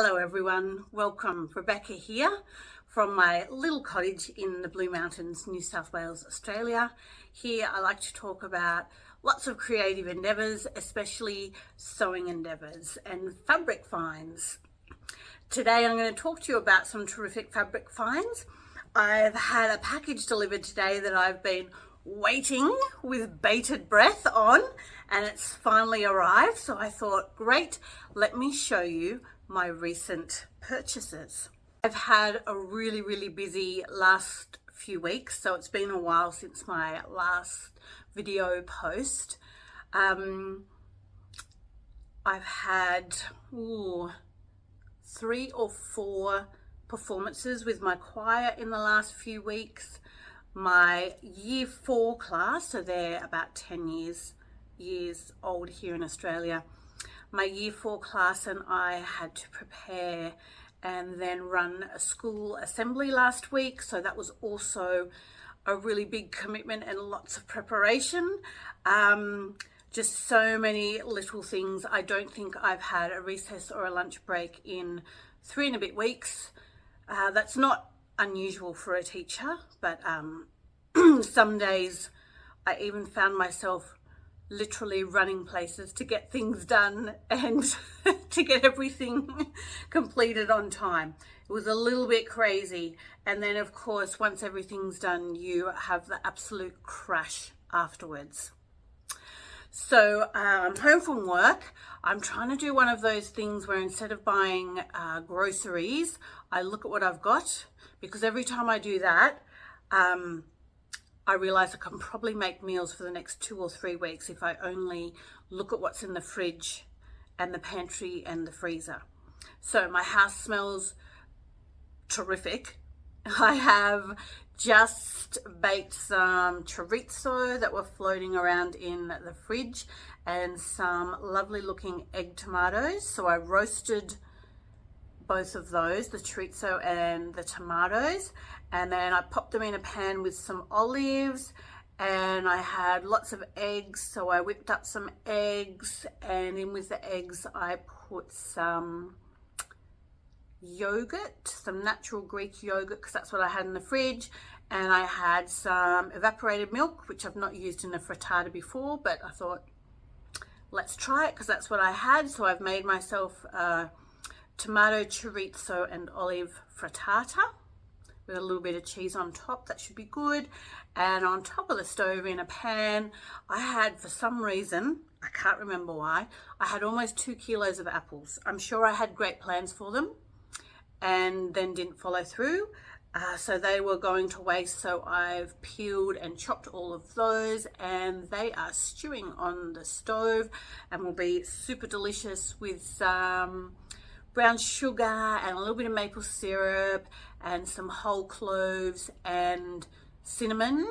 Hello everyone, welcome. Rebecca here from my little cottage in the Blue Mountains, New South Wales, Australia. Here I like to talk about lots of creative endeavours, especially sewing endeavours and fabric finds. Today I'm going to talk to you about some terrific fabric finds. I've had a package delivered today that I've been waiting with bated breath on, and it's finally arrived. So I thought, great, let me show you my recent purchases. I've had a really busy last few weeks, so it's been a while since my last video post. I've had 3 or 4 performances with my choir in the last few weeks. My year 4 class, so they're about 10 years old here in Australia. My year 4 class and I had to prepare and then run a school assembly last week, so that was also a really big commitment and lots of preparation. Just so many little things. I don't think I've had a recess or a lunch break in 3 and a bit weeks. That's not unusual for a teacher, but some days I even found myself literally running places to get things done and to get everything completed on time. It was a little bit crazy. And then of course, once everything's done, you have the absolute crash afterwards. So I'm home from work. I'm trying to do one of those things where instead of buying groceries, I look at what I've got, because every time I do that, I realize I can probably make meals for the next 2 or 3 weeks if I only look at what's in the fridge and the pantry and the freezer. So my house smells terrific. I have just baked some chorizo that were floating around in the fridge and some lovely looking egg tomatoes. So I roasted both of those, the chorizo and the tomatoes, and then I popped them in a pan with some olives, and I had lots of eggs, so I whipped up some eggs, and in with the eggs I put some yogurt, some natural Greek yogurt, because that's what I had in the fridge, and I had some evaporated milk, which I've not used in a frittata before, but I thought let's try it because that's what I had. So I've made myself tomato, chorizo and olive frittata with a little bit of cheese on top. That should be good. And on top of the stove in a pan, I had, for some reason, I can't remember why, I had almost 2 kilos of apples. I'm sure I had great plans for them and then didn't follow through. So they were going to waste, so I've peeled and chopped all of those, and they are stewing on the stove and will be super delicious with some brown sugar and a little bit of maple syrup and some whole cloves and cinnamon.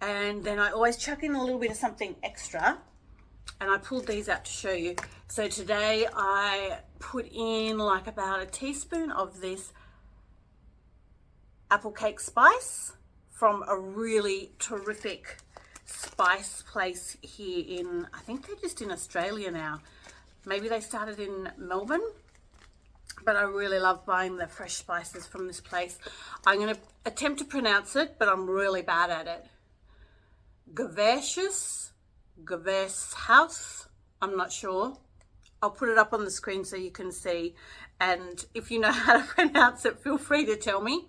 And then I always chuck in a little bit of something extra, and I pulled these out to show you. So today I put in like about a teaspoon of this apple cake spice from a really terrific spice place here in, I think they're just in Australia now. Maybe they started in Melbourne, but I really love buying the fresh spices from this place. I'm going to attempt to pronounce it, but I'm really bad at it. Gewächshaus, I'm not sure. I'll put it up on the screen so you can see. And if you know how to pronounce it, feel free to tell me.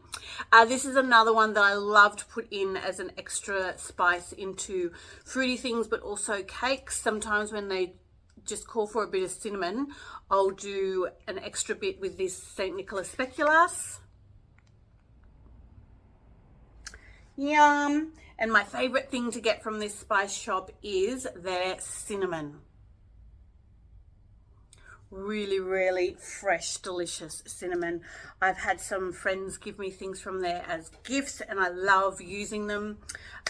This is another one that I love to put in as an extra spice into fruity things, but also cakes. Sometimes when they just call for a bit of cinnamon, I'll do an extra bit with this St. Nicholas speculoos. Yum. And my favorite thing to get from this spice shop is their cinnamon. Really fresh, delicious cinnamon. I've had some friends give me things from there as gifts, and I love using them.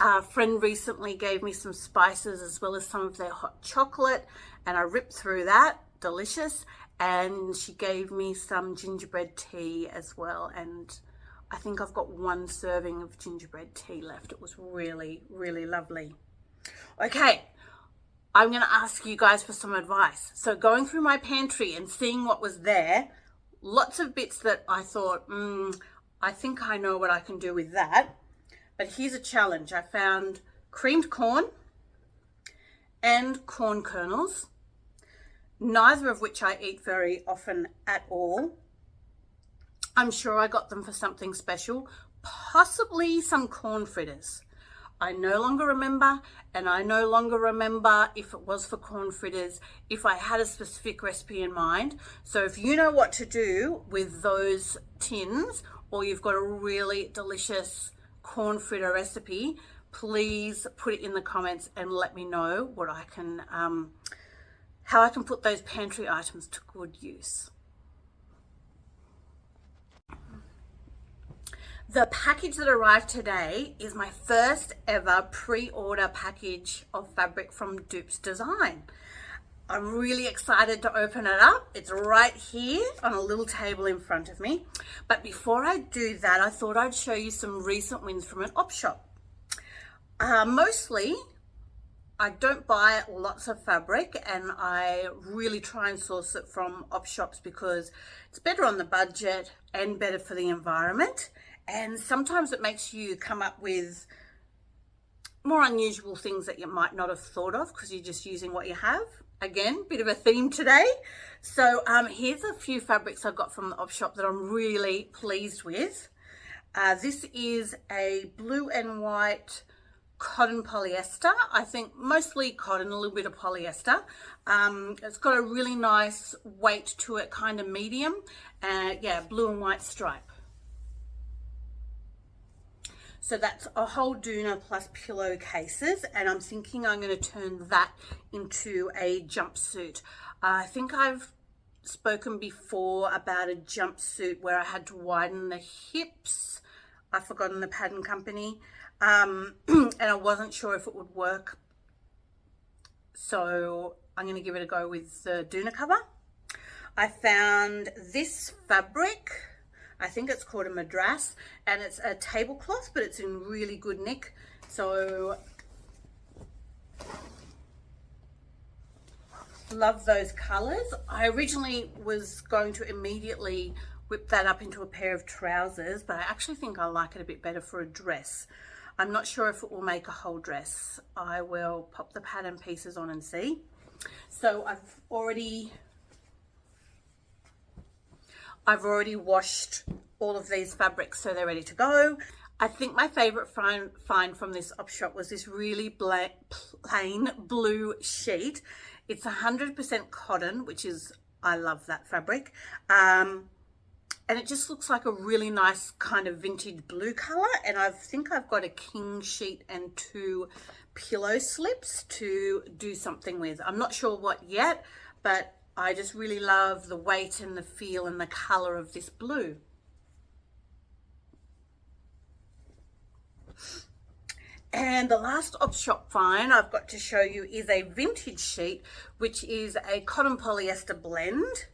A friend recently gave me some spices as well as some of their hot chocolate, and I ripped through that. Delicious. And she gave me some gingerbread tea as well, and I think I've got 1 serving of gingerbread tea left. It was really lovely. Okay, I'm going to ask you guys for some advice. So going through my pantry and seeing what was there, Lots of bits that I thought, I think I know what I can do with that. But here's a challenge. I found creamed corn and corn kernels, neither of which I eat very often at all. I'm sure I got them for something special, possibly some corn fritters. I no longer remember, and I no longer remember if it was for corn fritters, if I had a specific recipe in mind. So if you know what to do with those tins, or you've got a really delicious corn fritter recipe, please put it in the comments and let me know what I can, how I can put those pantry items to good use. The package that arrived today is my first ever pre-order package of fabric from Doops Design. I'm really excited to open it up. It's right here on a little table in front of me. But before I do that, I thought I'd show you some recent wins from an op shop. Mostly, I don't buy lots of fabric, and I really try and source it from op shops because it's better on the budget and better for the environment. And sometimes it makes you come up with more unusual things that you might not have thought of because you're just using what you have. Again, bit of a theme today. So here's a few fabrics I got from the op shop that I'm really pleased with. This is a blue and white cotton polyester. I think mostly cotton, a little bit of polyester. It's got a really nice weight to it, kind of medium. Yeah, blue and white stripe. So that's a whole doona plus pillowcases, and I'm thinking I'm going to turn that into a jumpsuit. I think I've spoken before about a jumpsuit where I had to widen the hips. I've forgotten the pattern company, and I wasn't sure if it would work. So I'm going to give it a go with the doona cover. I found this fabric. I think it's called a madras, and it's a tablecloth, but it's in really good nick. So love those colors. I originally was going to immediately whip that up into a pair of trousers, but I actually think I like it a bit better for a dress. I'm not sure if it will make a whole dress. I will pop the pattern pieces on and see. So I've already washed all of these fabrics, so they're ready to go. I think my favorite find from this op shop was this really plain blue sheet. It's 100% cotton, which is, I love that fabric. And it just looks like a really nice kind of vintage blue color. And I think I've got a king sheet and 2 pillow slips to do something with. I'm not sure what yet, but I just really love the weight and the feel and the color of this blue. And the last op shop find I've got to show you is a vintage sheet, which is a cotton polyester blend.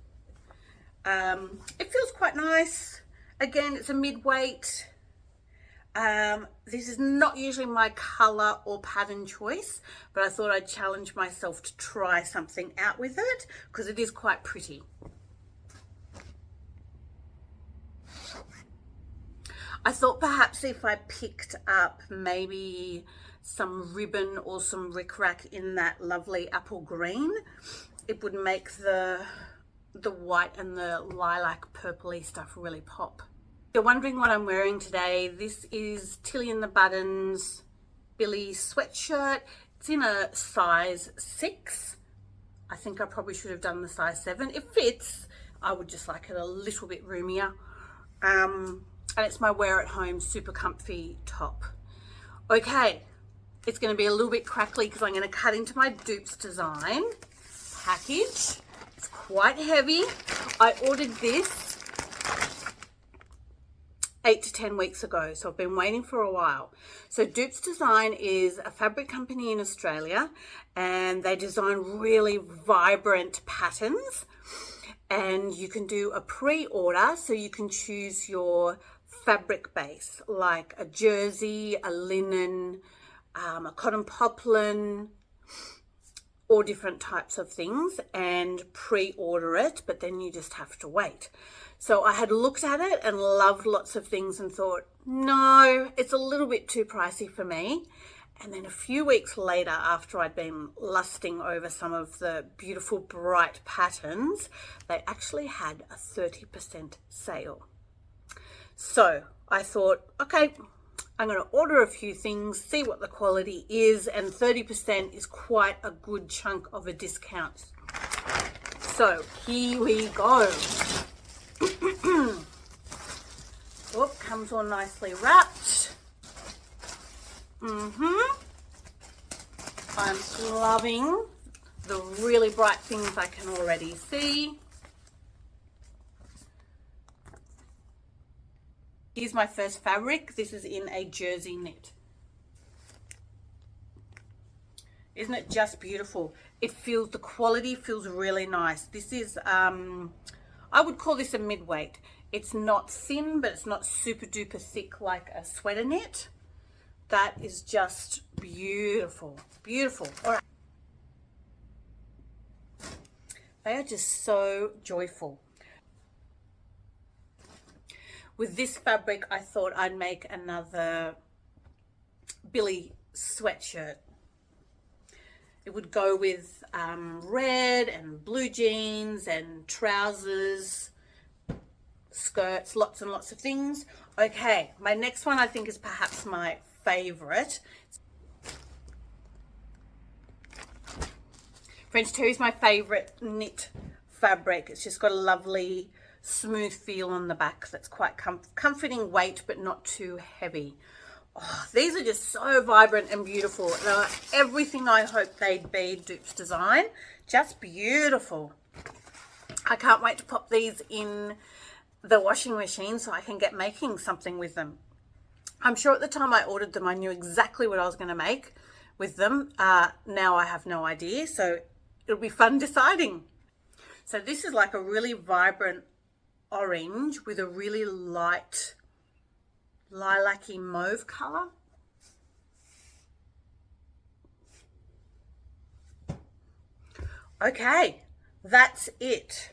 It feels quite nice. Again, it's a mid-weight. This is not usually my color or pattern choice, but I thought I'd challenge myself to try something out with it because it is quite pretty. I thought perhaps if I picked up maybe some ribbon or some rickrack in that lovely apple green, it would make the white and the lilac purpley stuff really pop. You're wondering what I'm wearing today. This is Tilly and the Buttons Billy sweatshirt. It's in a size 6. I think I probably should have done the size 7. It fits. I would just like it a little bit roomier. And it's my wear at home super comfy top. Okay, it's going to be a little bit crackly because I'm going to cut into my Doops Design package. It's quite heavy. I ordered this 8 to 10 weeks ago, so I've been waiting for a while. So Doops Design is a fabric company in Australia, and they design really vibrant patterns, and you can do a pre-order, so you can choose your fabric base, like a jersey, a linen, a cotton poplin, all different types of things and pre-order it, but then you just have to wait. So I had looked at it and loved lots of things and thought, no, it's a little bit too pricey for me. And then a few weeks later, after I'd been lusting over some of the beautiful bright patterns, they actually had a 30% sale. So I thought, okay, I'm going to order a few things, see what the quality is, and 30% is quite a good chunk of a discount. So here we go. Oh, comes all nicely wrapped. I'm loving the really bright things I can already see. Here's my first fabric. This is in a jersey knit. Isn't it just beautiful? The quality feels really nice. This is, I would call this a mid-weight. It's not thin, but it's not super duper thick like a sweater knit. That is just beautiful, beautiful. All right. They are just so joyful. With this fabric, I thought I'd make another Billy sweatshirt. It would go with red and blue jeans and trousers, skirts, lots and lots of things. Okay, my next one I think is perhaps my favorite. French terry is my favorite knit fabric. It's just got a lovely smooth feel on the back that's quite comforting weight but not too heavy. Oh, these are just so vibrant and beautiful. They're everything I hoped they'd be. Doops Design, just beautiful. I can't wait to pop these in the washing machine so I can get making something with them. I'm sure at the time I ordered them I knew exactly what I was going to make with them. Now I have no idea, so it'll be fun deciding. So this is like a really vibrant orange with a really light lilac-y mauve color. Okay, that's it.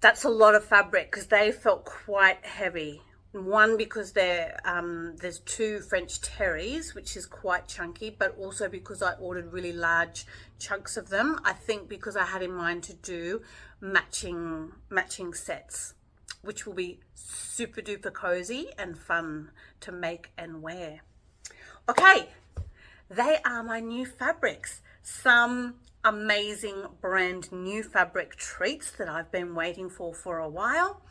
That's a lot of fabric because they felt quite heavy. One, because there's two French terries, which is quite chunky, but also because I ordered really large chunks of them. I think because I had in mind to do matching sets, which will be super duper cozy and fun to make and wear. Okay, they are my new fabrics. Some amazing brand new fabric treats that I've been waiting for a while,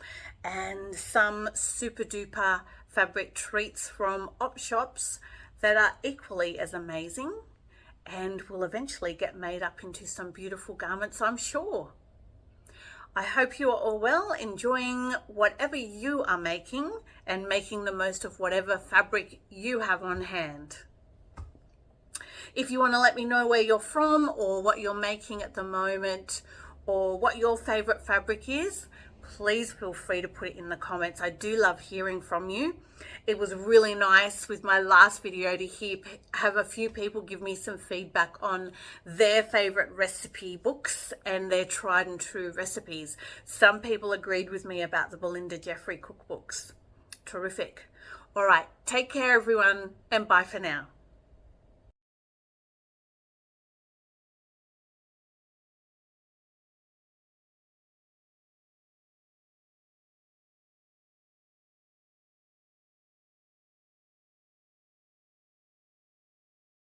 and some super duper fabric treats from op shops that are equally as amazing and will eventually get made up into some beautiful garments, I'm sure. I hope you are all well, enjoying whatever you are making and making the most of whatever fabric you have on hand. If you want to let me know where you're from or what you're making at the moment or what your favorite fabric is, please feel free to put it in the comments. I do love hearing from you. It was really nice with my last video to have a few people give me some feedback on their favorite recipe books and their tried and true recipes. Some people agreed with me about the Belinda Jeffrey cookbooks. Terrific. All right, take care everyone, and bye for now.